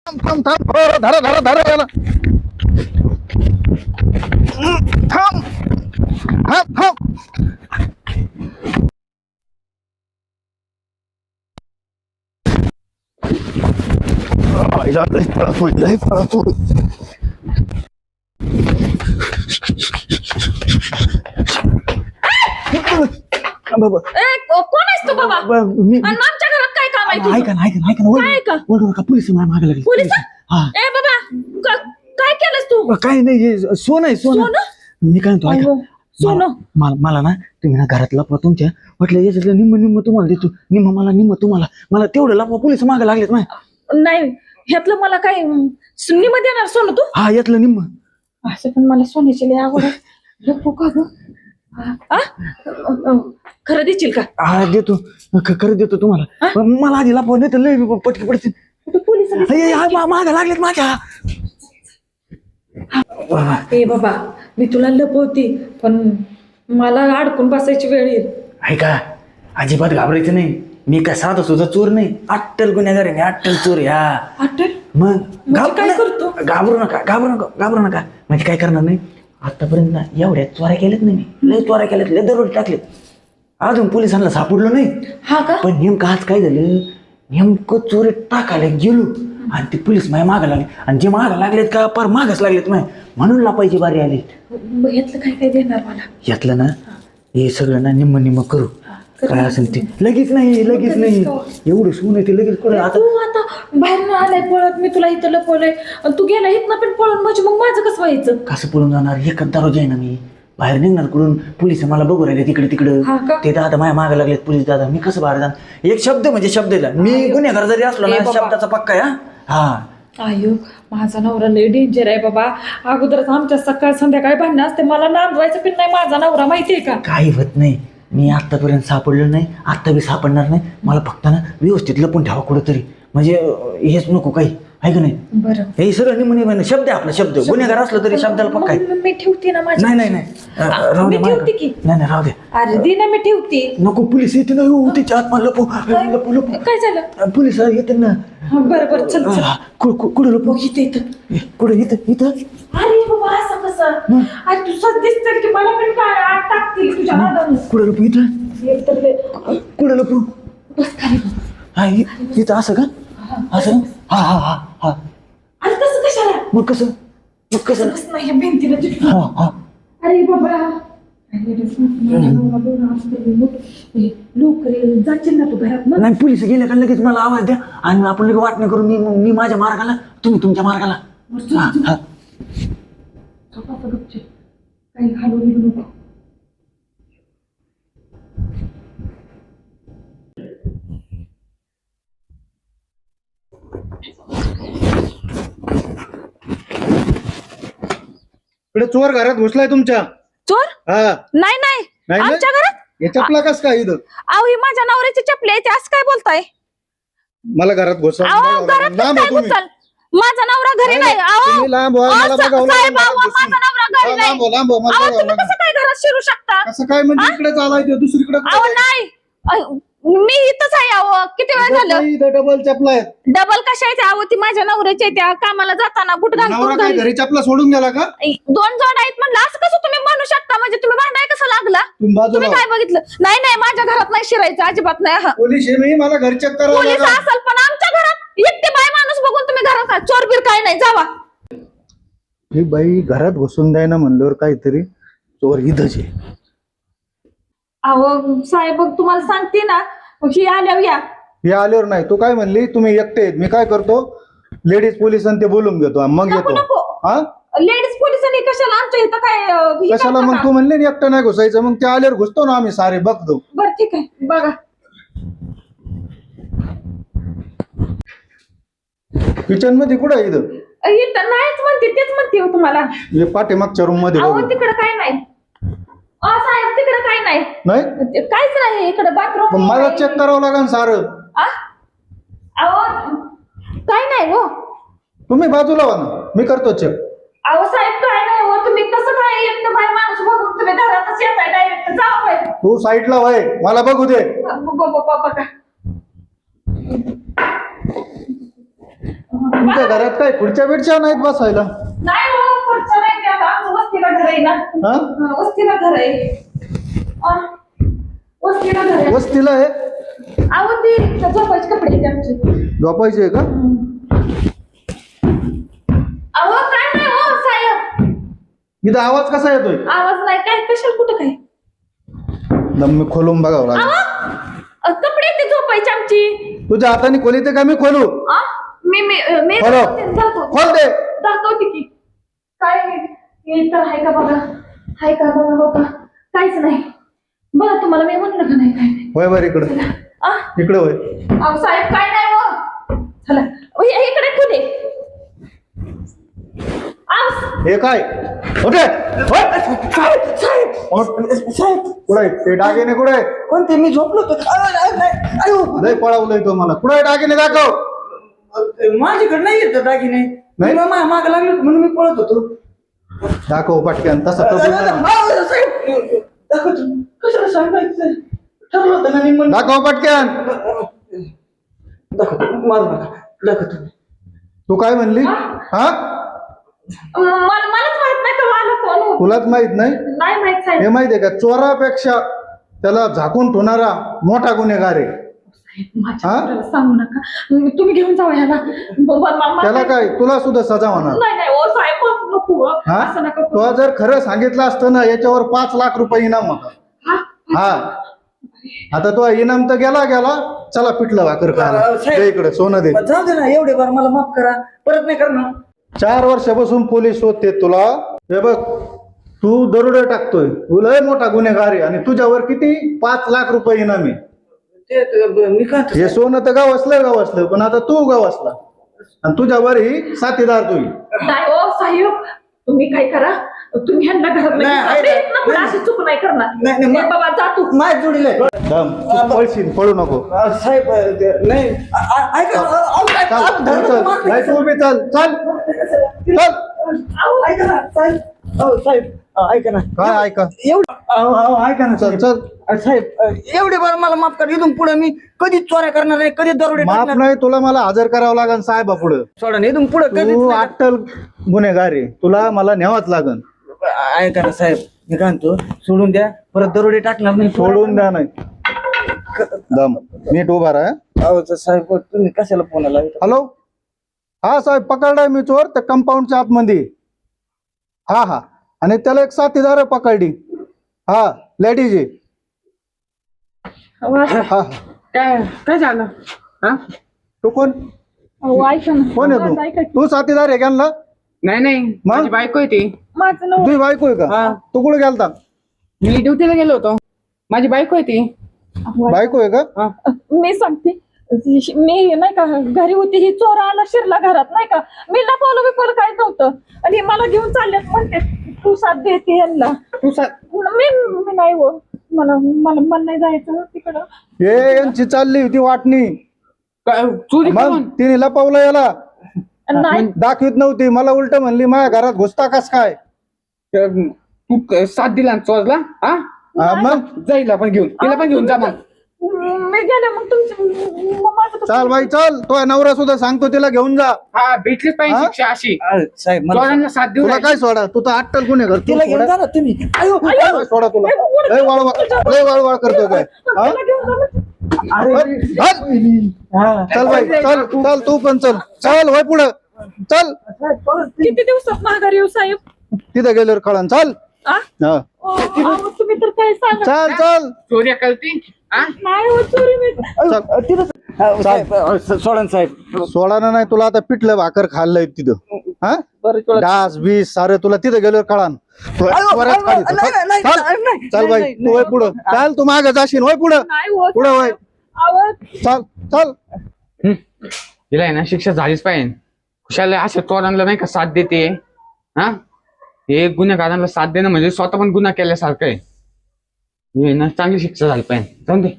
थांब थांब धरा धरा धरा याला थांब थांब थांब लय पळतोय बाबा कोण आहेस तू बाबा? मी आणि आमच्या घरात काय काम आहे तुझं? ऐका ना ऐका ना ऐका ना काय ऐका? वळ का पोलीस मागे लागले पोलीस? हा ए बाबा काय केलंस तू? काही नाही हे सोनं आहे सोनं सोनं? मी काय म्हणतो ऐका अहो, सोनं? मला ना तुम्ही ना घरात लपवा तुमच्या म्हटलं याच्यातलं निम्म निम्म तुम्हाला देतो निम्म मला निम्म तुम्हाला मला तेवढं लपवा पोलीस मागे लागलेत नाही नाही ह्यातलं मला काय सुन्नीमध्ये येणार सोनं तू? हा यातलं निम्म असं पण मला सोन्याची लय आवड आहे. लपू का गं? आ? खरं देशील का? हा देतो खरं देतो तुम्हाला मला आधी लपवा नाही तर लय पटकी पडतील कुठं पोलिस मागे लागलेत माझ्या ए बाबा मी तुला लपवते पण मला अडकून बसायची वेळ येईल. ऐका अजिबात घाबरायचं नाही मी काय साधा सुद्धा चोर नाही अट्टल गुन्हेगार आहे मी अट्टल चोर ह्या अटल मग काय करतो? घाबरू नका म्हणजे काय करणार नाही आतापर्यंत ना एवढ्या चोऱ्या केल्यात नाही मी लय चोऱ्या केल्यात लय दरोडे टाकलेत अजून पोलिसांना सापडलो नाही हा का? पण नेमकं आज काय झालं नेमकं चोरी टाकायला गेलो आणि ते पोलीस माझ्या मागं लागले आणि जे मागं लागलेत का पर मागच लागलेत माय म्हणून लापायची बारी आली मग यातलं काय काय देणार मला? यातलं ना हे सगळं ना निम्म करू काय असेल ते लगेच नाही एवढं सून आहे ते लगेच करू आता तू आता बाहेर आलाय पळत मी तुला इथं लपवलंय आणि तू गेला इथनं पण पळून म्हणजे मग माझं कसं व्हायचं? कसं पळून जाणार एकच दरवाजा आहे ना मी बाहेर निघणार कडून पोलिस मला बघू राहिले तिकडं हा का? ते दादा माझ्या मागे लागलेत पोलीस दादा मी कसं बाहेर जाणार एक शब्द म्हणजे शब्द मी गुन्हेगार जरी असलो ए ना बाबा. शब्दाचा पक्का आहे हा आयो माझा नवरा लय डेंजर आहे बाबा. अगोदरच आमच्या सकाळ संध्याकाळी भांडणं असते मला नांदवायचं पण नाही माझा नवरा माहितीये का? काही होत नाही मी आतापर्यंत सापडलो नाही आता बी सापडणार नाही मला फक्त ना व्यवस्थित लपून ठेवा कुठंतरी म्हणजे हेच नको काही आहे का नाही बरं हे सगळं निमून शब्द आहे आपला शब्द गुन्हेगार असलं तरी शब्दाला पक्का आहे मी ठेवते ना माझी. नाही राहू मी दे ठेवते की. नाही राहू दे अरे दे ना मी ठेवते. नको पोलीस येते ना तिच्या आत लपू काय झालं? पोलीस येते ना बरं चल चल. कुठं लपू इथं कुठं इथं अरे बाबा असं कसं? अरे तू सच दिसतं की मला पण काय आत टाकतील तुझ्या नादानं. कुठं लपू इथं कुठं लपू बस खाली बस. हा इथं असं का असं हा अरे तसं कशाला? मग कसं बस नाही भिंतीला चिटकून. हा अरे बाबा लोक जाशील ना तू घरात ना. नाही पोलीस गेले का लगेच मला आवाज द्या आणि आपण लगेच वाटणे करून मी माझ्या मार्गाला तुम्ही तुमच्या मार्गाला हा काही घालू बिलू नको. इकडे चोर घरात घुसलाय तुमच्या. चोर? हा नाही नाही ना? आमच्या घरात. हे चपला कस काय इथं अहो ही माझ्या नवऱ्याची चपली आहे ते असं काय बोलताय? मला घरात घुसा अहो घरात कसं काय घुसल? माझा नवरा घरी नाही. तुम्ही लांब व्हा, मला बघावं लागेल साहेब, घरात अहो, घुसून. माझा नवरा घरी नाही. लांब व्हा, लांब व्हा, मला अहो, बघावं तुम्ही लागेल. कसं काय घरात शिरू शकता? कसं काय म्हणजे इकडे चालाय ते दुसरीकडे अहो नाही मी इथंच आहे. अहो किती वेळ झालं? डबल चपला आहेत. डबल कशाचे? अहो ती माझ्या नवऱ्याच्या त्या कामाला जाताना बुट नवरा घालतो काय घरी. घरी चपला सोडून गेला का? दोन जोड आहेत म्हणलं असं कसं तुम्ही म्हणू शकता? म्हणजे तुम्ही भांडाय कसं लागला? तुम्ही बाजूला तुम्ही काय बघितलं? नाही माझ्या घरात नाही शिरायचं अजिबात नाही. हा पोलीस आहे मी, मला घर चेक करावं पोलीस लागेल. असाल पण आमच्या घरात एकटे बाय माणूस बघून तुम्ही घरात चोर बीर काय नाही जावा. ही बाई घरात घुसून द्याय ना म्हणल्यावर काहीतरी चोर इथंच आहे. अहो साहेब तुम्हाला सांगते ना ही आल्यावर या. हे आल्यावर नाही तू काय म्हणली तुम्ही एकटे आहेत. मी काय करतो लेडीज पोलीस ते बोलून घेतो मग नको येतो. नको हा लेडीज पोलिसांनी कशाला आमच्या इथं काय हे कशाला करता मग का? तू म्हणले ना एकटं नाही घुसायचं मग ते आल्यावर घुसतो ना आम्ही सारे बघतो. बरं ठीक आहे बघा. किचन मध्ये कुठं आहे इथं? इथं नाहीच म्हणते तेच म्हणते हो तुम्हाला. हे पाठीमागच्या रूम मध्ये अहो बघू. तिकडे काय नाही. साहेब तिकडे काय नाही. नाही काहीच नाही इकडे बाथरूम. पण मला चेक करावं लागेल सारं. अहो काय नाही हो. तुम्ही बाजूला व्हा ना मी करतो चेक. अहो साहेब काय नाही हो. तुम्ही कसं काय एकटं बाय माणूस बघून तुम्ही घरातच येताय डायरेक्ट जावा बाई. तू साईडला व्हाय मला बघू दे. बघा तुमच्या घरात काय खुर्च्या बिडच्या नाहीत बसायला? नाही हो, खुर्च्या नाही त्या, आमचं वस्तीला घर आहे ना. हा वस्तीला घर आहे. वस्तीला घर आहे. वस्तीला आहे? अहो ती झोपायचे कपडे आहेत आमचे. झोपायची आहे का? अहो काय नाही हो साहेब, इथं आवाज कसा येतोय? आवाज नाही काय, कशाला कुठं काय. दम मी खोलून बघावं लागेल. कपडे ते झोपायचे आमची. तुझ्या हाताने खोली ते का मी खोलू? मी मी मी खोलो. जातो खोल दे. दाखवते की काय हे तर आहे का बघा, आहे का बघा. हो का, काहीच नाही. बघा तुम्हाला मी म्हणलं का नाही काय नाही. होय बर इकडं, आ इकडे होय. अहो साहेब काय नाही हो. चला इकडे कुठे हे काय? ओके कुठे ते दागिने कुठे? कोणते? मी झोपलो होतो. लय पळावलंय तो मला. कुठे दागिने दाखव. माझ्याकडे नाही येत दागिने. नाही? माग लागले म्हणून मी पळत होतो. दाखव पटकन. तसा कशाला सांगायचं? ठरलं होतं ना मी म्हणून. दाखव पटकन. मारू नका. दाखवतो. तू काय म्हणली? हा मलाच माहित नाही का मला कोण होतं. तुलाच माहित नाही? नाही माहित साहेब. हे माहितीये का, चोरापेक्षा त्याला झाकून ठेवणारा मोठा गुन्हेगार आहे. माझ्या पोराला सांगू नका. तुम्ही घेऊन जावा ह्याला. त्याला काय, तुला सुद्धा सजा होणार. नाही नाही ओ साहेब नको. असं नका करू. तो जर खरं सांगितलं असतं ना, याच्यावर 5 लाख रुपये इनाम होता. हा आता तो इनाम तर गेला. चला पिठलं भाकर खायला. साहेब. दे इकडे सोनं दे. जाऊ दे ना, एवढे बार मला माफ करा. परत नाही करणार. 4 वर्षापासून पोलीस होते तुला. हे बघ, तू दरोडे टाकतोय, तू लय मोठा गुन्हेगार आहे आणि तुझ्यावर किती 5 लाख रुपये इनाम आहे. मी का हे सोनं तर गावसलं पण आता तू गावसला आणि तुझ्यावर ही साथीदार तुझी. नाही ओ साहेब, तुम्ही काय करा, तुम्ही ह्यांना घरात नाही, नाही अशी चूक नाही करणार. नाही, नाही बाबा जा तू. माझ जोडीला आहे. तू पळशील, पळू नको. साहेब नाही ऐका. चल चल नाही, तू उभी चल चल चल. ऐका ना साहेब. साहेब ऐका ना. काय ऐका? एवढं ऐका ना चल चल. साहेब एवढे बार मला माफ करा. इथून पुढे मी कधीच चोऱ्या करणार नाही, कधीच दरोडे माफ टाकणार नाही, तुला मला हजर करावं लागेल साहेबा पुढे. सोडा नाही. इथून पुढे कधीच तू नाही. अट्टल गुन्हेगार आहे, तुला मला न्यावाच लागल. ऐका ना साहेब, मी काय म्हणतो, सोडून द्या. परत दरोडे टाकणार नाही. सोडून द्या नाही. दम नीट उभा राहा. अहो साहेब तुम्ही कशाला फोनाला? हॅलो. हा साहेब, पकडलाय मी चोर त्या कंपाऊंडच्या आतमध्ये. हा आणि त्याला एक साथीदार पकडली. हा लेडीज आहे. हा काय झालं? हा तू कोण? अहो ऐका ना. कोण आहे माझं ऐका तू? की. तू साथीदार आहे त्यांना? नाही माझी बायको आहे ती. माझं नाव तुझी बायको आहे का? हा. तू कुठे गेलता? मी ड्युटीला गेलो होतो. माझी बायको आहे ती. बायको आहे का? मी सांगते. मी नाही का घरी होती, ही चोर आला शिरला घरात नाही का. मी लपवलं बिपवलं काय नव्हतं आणि मला घेऊन चालल्यात म्हणते तू साथ देते यांना. मी नाही हो, मला नाही जायचं तिकडं. हे यांची चालली होती वाटणी. चोरी मग करून तिने लपवलं याला. नाही दाखवित नव्हती. मला उलट म्हणली माझ्या घरात घुसता कस काय? तू साथ दिला ना चोरला. हा मग जाईल आपण घेऊन, तिला पण घेऊन जा मग. मी गेले मग माझं चाल बाई चल. तो नवरा सुद्धा सांगतो तिला घेऊन जा. हा भेटलीच पाहिजे हा? शिक्षा अशी. साहेब मला चोरांना साथ देऊ तुला नये. काय सोडा? तू तर अट्टल गुन्हेगार. तू तिला घेऊन सोडा. जा ना तुम्ही. सोडा तुला. लय वळवळ करतो काय? हा? चल बाई चल चल. तू पण चल. चल वय पुढं चल. किती दिवसात माघारी येऊ साहेब? तिथे गेल्यावर कळण. चल. आ? हा. अहो, तुम्ही तर काय सांगा. चल चल. चोऱ्या करती. हा नाही हो चोरी मी. सोडा साहेब. सोडाना नाही, तुला आता पिठलं भाकर खाल्लंय तिथं. हा डास बीस सारे तुला तिथे गेल्यावर कळान. चल बाई तू वय पुढं. चाल. तू मागे जाशील. वय पुढं. नाही हो पुढं वय. आवाज. चल चल. हिला आहे ना शिक्षा झालीच पाहिजे. खुशाला अशा चोरांना नाही का साथ देते. हा हे गुन्हेगारांना साथ देणं म्हणजे स्वतः पण गुन्हा केल्यासारखं आहे. हे ना चांगली शिक्षा झाली पाहिजे. जाऊन दे.